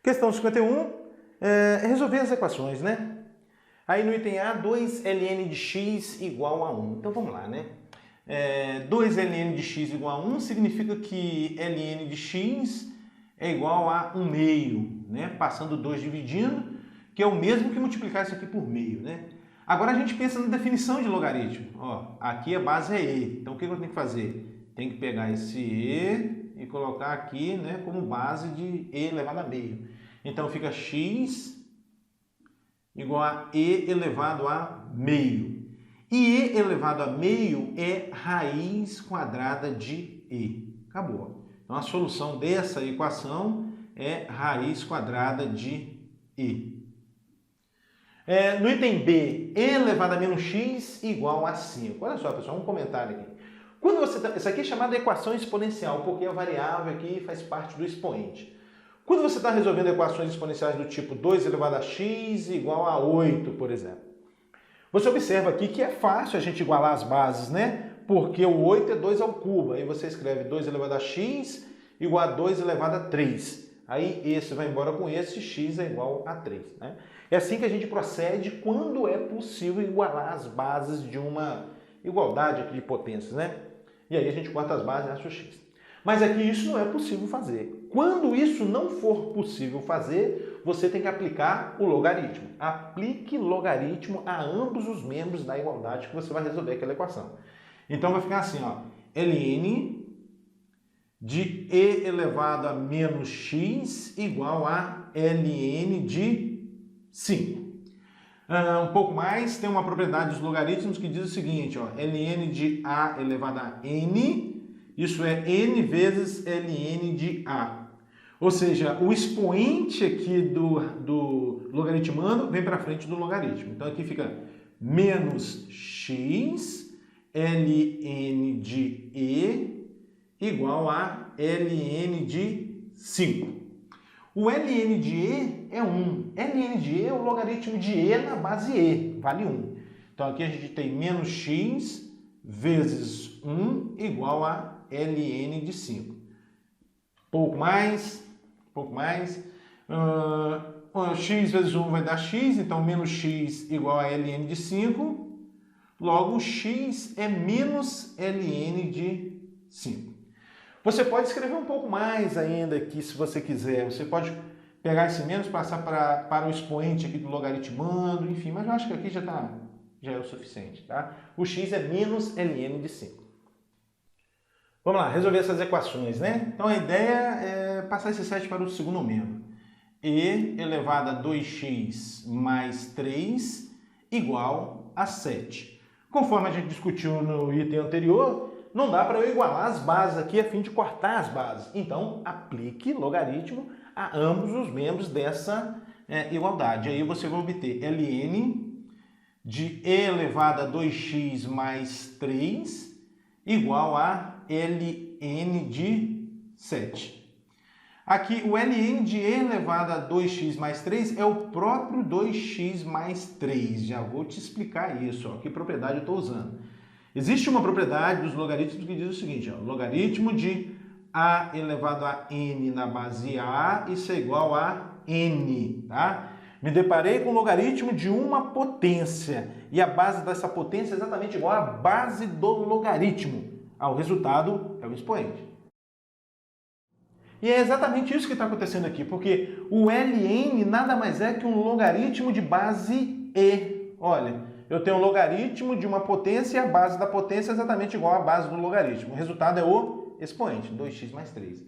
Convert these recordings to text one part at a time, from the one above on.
Questão 51 é resolver as equações, né? Aí no item A, 2ln de x igual a 1. Então vamos lá, né? 2ln de x igual a 1 significa que ln de x é igual a 1 meio, né? Passando 2 dividindo, que é o mesmo que multiplicar isso aqui por meio, né? Agora a gente pensa na definição de logaritmo. Ó, aqui a base é e. Então o que eu tenho que fazer? Tem que pegar esse e e colocar aqui, né, como base de e elevado a meio. Então fica x igual a e elevado a meio. E e elevado a meio é raiz quadrada de e. Acabou. Então a solução dessa equação é raiz quadrada de e. No item B, e elevado a menos x igual a 5. Olha só, pessoal, um comentário aqui. Quando você isso aqui é chamada equação exponencial, porque a variável aqui faz parte do expoente. Quando você está resolvendo equações exponenciais do tipo 2 elevado a x igual a 8, por exemplo, você observa aqui que é fácil a gente igualar as bases, né? Porque o 8 é 2 ao cubo. Aí você escreve 2 elevado a x igual a 2 elevado a 3. Aí esse vai embora com esse, x é igual a 3. Né? É assim que a gente procede quando é possível igualar as bases de uma igualdade aqui de potências, né? E aí a gente corta as bases e acha o x. Mas aqui isso não é possível fazer. Quando isso não for possível fazer, você tem que aplicar o logaritmo. Aplique logaritmo a ambos os membros da igualdade que você vai resolver aquela equação. Então vai ficar assim, ó, ln de e elevado a menos x igual a ln de 5. Um pouco mais, tem uma propriedade dos logaritmos que diz o seguinte, ó, ln de a elevado a n, isso é n vezes ln de a. Ou seja, o expoente aqui do logaritmando vem para frente do logaritmo. Então aqui fica menos x ln de e igual a ln de 5. O ln de e é 1. ln de e é o logaritmo de e na base e, vale 1. Então aqui a gente tem menos x vezes 1 igual a ln de 5. Pouco mais. X vezes 1 vai dar x, então menos x igual a ln de 5. Logo, x é menos ln de 5. Você pode escrever um pouco mais ainda aqui, se você quiser. Você pode pegar esse menos, passar para o expoente aqui do logaritmando, enfim. Mas eu acho que aqui já é o suficiente, tá? O x é menos ln de 5. Vamos lá, resolver essas equações, né? Então a ideia é passar esse 7 para o segundo membro. E elevado a 2x mais 3 igual a 7. Conforme a gente discutiu no item anterior, não dá para eu igualar as bases aqui a fim de cortar as bases. Então, aplique logaritmo a ambos os membros dessa igualdade. Aí você vai obter ln de e elevado a 2x mais 3 igual a ln de 7. Aqui, o ln de e elevado a 2x mais 3 é o próprio 2x mais 3. Já vou te explicar isso, ó, que propriedade eu estou usando. Existe uma propriedade dos logaritmos que diz o seguinte, ó, logaritmo de a elevado a n na base a, isso é igual a n, tá? Me deparei com o logaritmo de uma potência, e a base dessa potência é exatamente igual à base do logaritmo. O resultado é o expoente. E é exatamente isso que está acontecendo aqui, porque o ln nada mais é que um logaritmo de base e. Olha, eu tenho um logaritmo de uma potência e a base da potência é exatamente igual à base do logaritmo. O resultado é o expoente, 2x mais 3.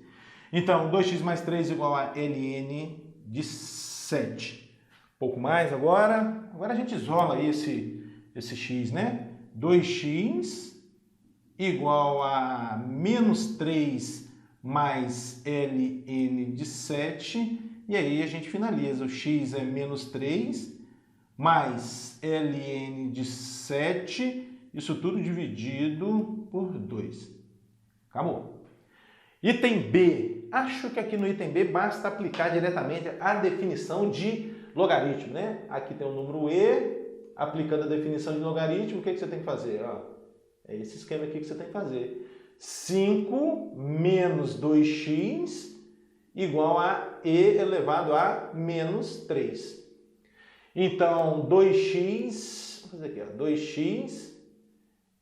Então, 2x mais 3 igual a ln de 7. Um pouco mais agora. Agora a gente isola aí esse x, né? 2x igual a menos 3 mais ln de 7. E aí a gente finaliza. O x é menos 3 mais ln de 7, isso tudo dividido por 2. Acabou. Item B. Acho que aqui no item B basta aplicar diretamente a definição de logaritmo, né? Aqui tem o número e, aplicando a definição de logaritmo, o que você tem que fazer? É esse esquema aqui que você tem que fazer. 5 menos 2x igual a e elevado a menos 3. Então, 2x, vou fazer aqui, ó, 2x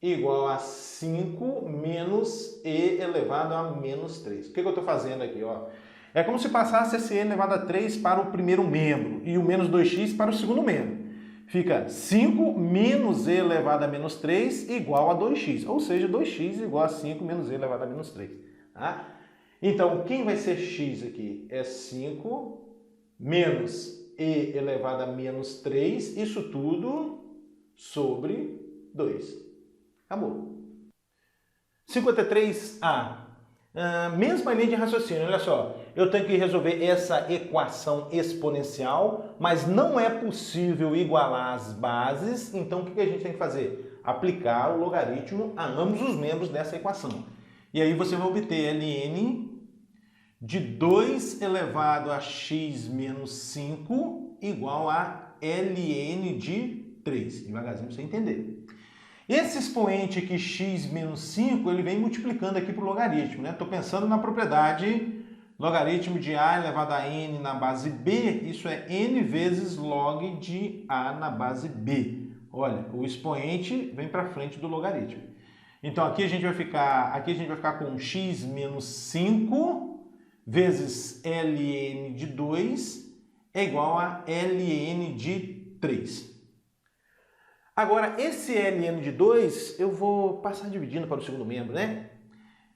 igual a 5 menos e elevado a menos 3. O que eu estou fazendo aqui? Ó? É como se passasse esse e elevado a 3 para o primeiro membro e o menos 2x para o segundo membro. Fica 5 menos e elevado a menos 3 igual a 2x, ou seja, 2x igual a 5 menos e elevado a menos 3. Tá? Então, quem vai ser x aqui? É 5 menos e elevado a menos 3, isso tudo sobre 2. Acabou. 53A. Mesma linha de raciocínio, olha só. Eu tenho que resolver essa equação exponencial, mas não é possível igualar as bases, então o que a gente tem que fazer? Aplicar o logaritmo a ambos os membros dessa equação. E aí você vai obter ln de 2 elevado a x menos 5 igual a ln de 3. Devagarzinho para você entender. Esse expoente aqui, x menos 5, ele vem multiplicando aqui para o logaritmo, né? Estou pensando na propriedade logaritmo de a elevado a n na base b, isso é n vezes log de a na base b. Olha, o expoente vem para frente do logaritmo. Então aqui a gente vai ficar com x menos 5 vezes ln de 2 é igual a ln de 3. Agora, esse ln de 2, eu vou passar dividindo para o segundo membro, né?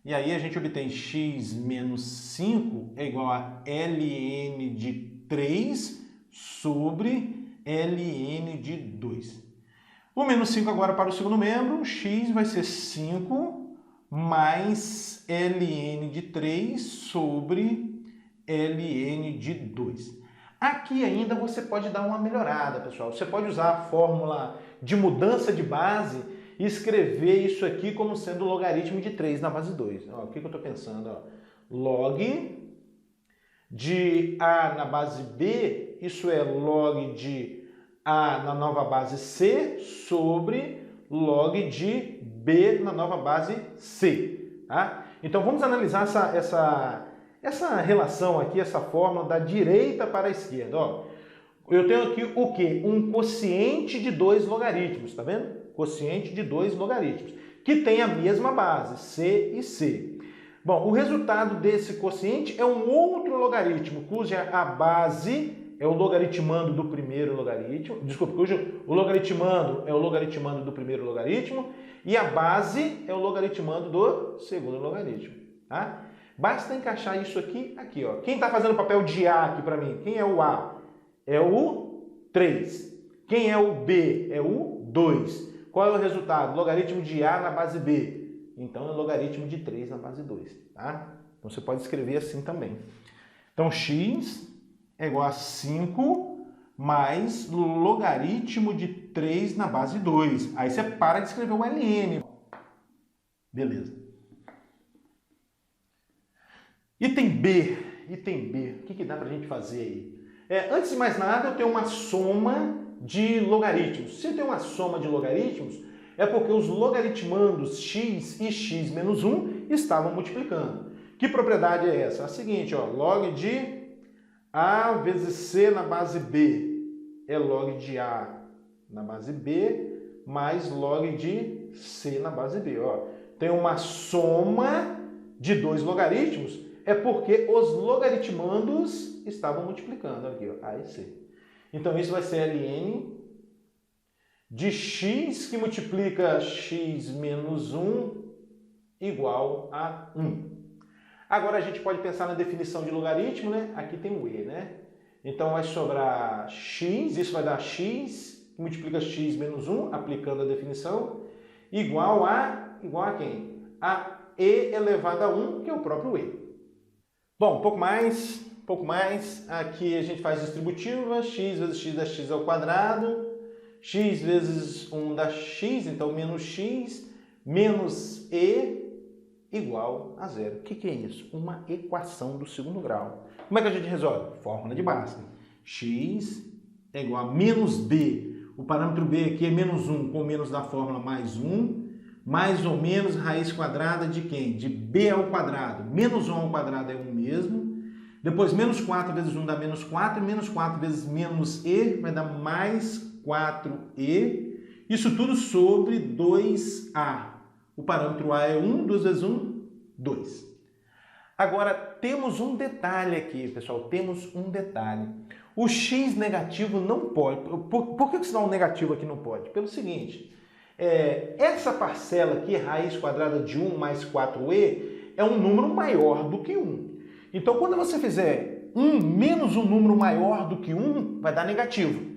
E aí a gente obtém x menos 5 é igual a ln de 3 sobre ln de 2. O menos 5 agora para o segundo membro, x vai ser 5 mais ln de 3 sobre ln de 2. Aqui ainda você pode dar uma melhorada, pessoal. Você pode usar a fórmula de mudança de base e escrever isso aqui como sendo logaritmo de 3 na base 2. Ó, o que eu estou pensando? Ó? Log de a na base b, isso é log de a na nova base c sobre log de b na nova base c. Tá? Então vamos analisar essa relação aqui, essa fórmula da direita para a esquerda. Ó, eu tenho aqui o quê? Um quociente de 2 logaritmos, tá vendo? Quociente de 2 logaritmos, que tem a mesma base, c e c. Bom, o resultado desse quociente é um outro logaritmo, cuja a base é o logaritmando do primeiro logaritmo, desculpa, cujo o logaritmando é o logaritmando do primeiro logaritmo e a base é o logaritmando do segundo logaritmo, tá? Basta encaixar isso aqui, ó. Quem está fazendo o papel de A aqui para mim? Quem é o A? É o 3. Quem é o B? É o 2. Qual é o resultado? Logaritmo de A na base B. Então, é logaritmo de 3 na base 2. Tá? Então, você pode escrever assim também. Então, x é igual a 5 mais logaritmo de 3 na base 2. Aí você para de escrever o ln. Beleza. Item B. O que dá para a gente fazer aí? Antes de mais nada, eu tenho uma soma de logaritmos. Se eu tenho uma soma de logaritmos, é porque os logaritmandos x e x menos 1 estavam multiplicando. Que propriedade é essa? A seguinte, ó, log de a vezes c na base b é log de a na base b mais log de c na base b. Ó. Tem uma soma de 2 logaritmos, é porque os logaritmandos estavam multiplicando aqui, ó, a e c. Então, isso vai ser ln de x que multiplica x menos 1 igual a 1. Agora, a gente pode pensar na definição de logaritmo, né? Aqui tem o e, né? Então, vai sobrar x, isso vai dar x, que multiplica x menos 1, aplicando a definição, igual a quem? A e elevado a 1, que é o próprio e. Bom, um pouco mais. Aqui a gente faz distributiva, x vezes x da x ao quadrado, x vezes 1 da x, então menos x, menos e igual a zero. O que é isso? Uma equação do segundo grau. Como é que a gente resolve? Fórmula de Bhaskara. X é igual a menos b. O parâmetro b aqui é menos 1, com menos da fórmula mais 1, mais ou menos raiz quadrada de quem? De b ao quadrado. Menos 1 ao quadrado é 1 mesmo. Depois, menos 4 vezes 1 dá menos 4. Menos 4 vezes menos e vai dar mais 4e. Isso tudo sobre 2a. O parâmetro a é 1. 2 vezes 1, 2. Agora, temos um detalhe aqui, pessoal. Temos um detalhe. O x negativo não pode. Por que esse um negativo aqui não pode? Pelo seguinte, essa parcela aqui, raiz quadrada de 1 mais 4e, é um número maior do que 1. Então, quando você fizer 1 menos um número maior do que 1, vai dar negativo.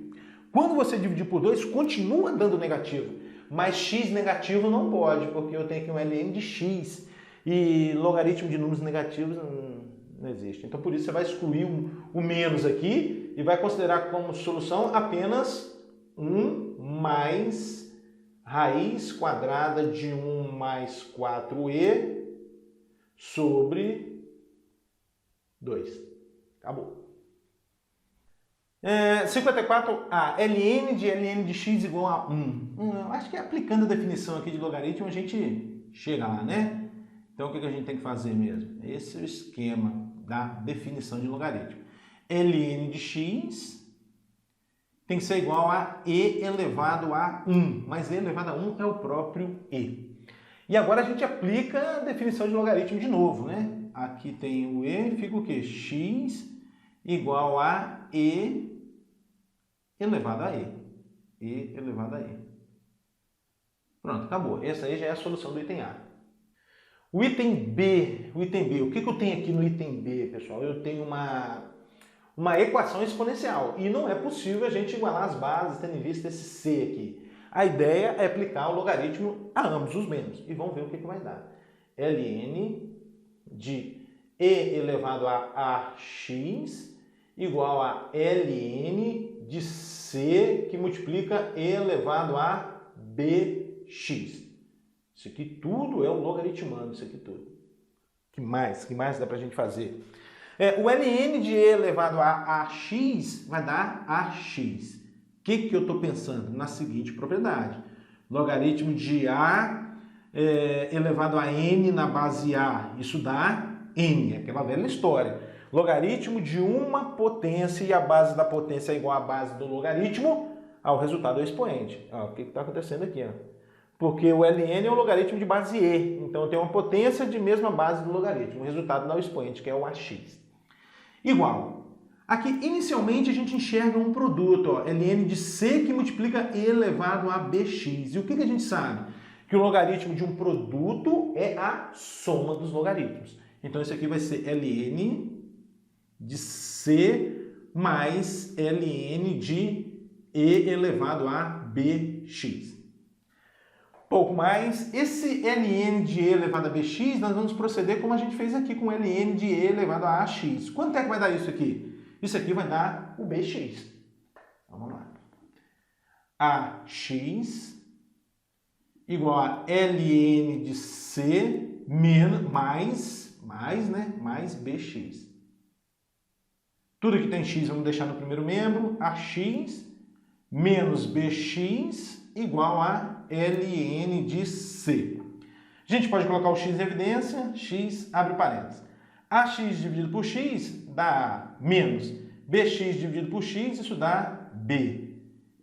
Quando você dividir por 2, continua dando negativo. Mas x negativo não pode, porque eu tenho aqui um ln de x. E logaritmo de números negativos não existe. Então, por isso, você vai excluir o menos aqui e vai considerar como solução apenas 1 mais raiz quadrada de 1 mais 4e sobre 2. Acabou. 54a. ln de x igual a 1. Acho que aplicando a definição aqui de logaritmo a gente chega lá, né? Então, o que a gente tem que fazer mesmo? Esse é o esquema da definição de logaritmo. ln de x tem que ser igual a e elevado a 1. Mas e elevado a 1 é o próprio e. E agora a gente aplica a definição de logaritmo de novo, né? Aqui tem o e, fica o quê? X igual a e elevado a e. E elevado a e. Pronto, acabou. Essa aí já é a solução do item A. O item B, o que eu tenho aqui no item B, pessoal? Eu tenho uma equação exponencial e não é possível a gente igualar as bases tendo em vista esse C aqui. A ideia é aplicar o logaritmo a ambos os menos e vamos ver o que vai dar. ln de e elevado a ax igual a ln de C que multiplica e elevado a bx. Isso aqui tudo é o logaritmando, isso aqui tudo. Que mais dá pra gente fazer? O ln de e elevado a ax vai dar ax. O que eu estou pensando? Na seguinte propriedade. Logaritmo de a elevado a n na base a, isso dá n, aquela velha história. Logaritmo de uma potência e a base da potência é igual à base do logaritmo, ao resultado do expoente. O que está acontecendo aqui? Porque o ln é o logaritmo de base e, então eu tenho uma potência de mesma base do logaritmo. O resultado dá o expoente, que é o ax. Igual. Aqui, inicialmente, a gente enxerga um produto, ln de c que multiplica e elevado a bx. E o que a gente sabe? Que o logaritmo de um produto é a soma dos logaritmos. Então, isso aqui vai ser ln de c mais ln de e elevado a bx. Pouco mais, esse ln de e elevado a bx, nós vamos proceder como a gente fez aqui com ln de e elevado a ax. Quanto é que vai dar isso aqui? Isso aqui vai dar o bx. Então, vamos lá. Ax igual a ln de c mais bx. Tudo que tem x vamos deixar no primeiro membro. Ax menos bx igual a ln de c. A gente pode colocar o x em evidência. X abre parênteses. Ax dividido por x dá menos. Bx dividido por x, isso dá b.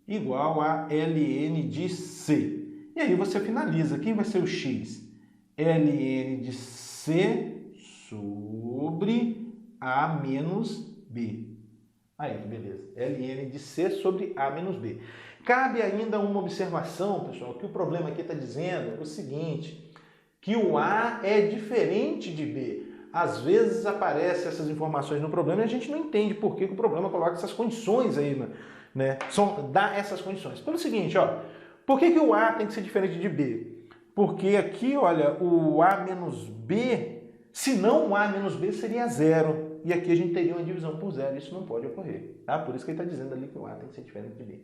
Igual a ln de c. E aí você finaliza. Quem vai ser o x? ln de c sobre a menos b. Aí, que beleza. ln de c sobre a menos b. Cabe ainda uma observação, pessoal, que o problema aqui está dizendo o seguinte, que o A é diferente de B. Às vezes aparecem essas informações no problema e a gente não entende por que o problema coloca essas condições aí, né? Dá essas condições. Pelo seguinte, por que o A tem que ser diferente de B? Porque aqui, olha, o A menos B, se não o A menos B seria zero. E aqui a gente teria uma divisão por zero. Isso não pode ocorrer, tá? Por isso que ele está dizendo ali que o A tem que ser diferente de B.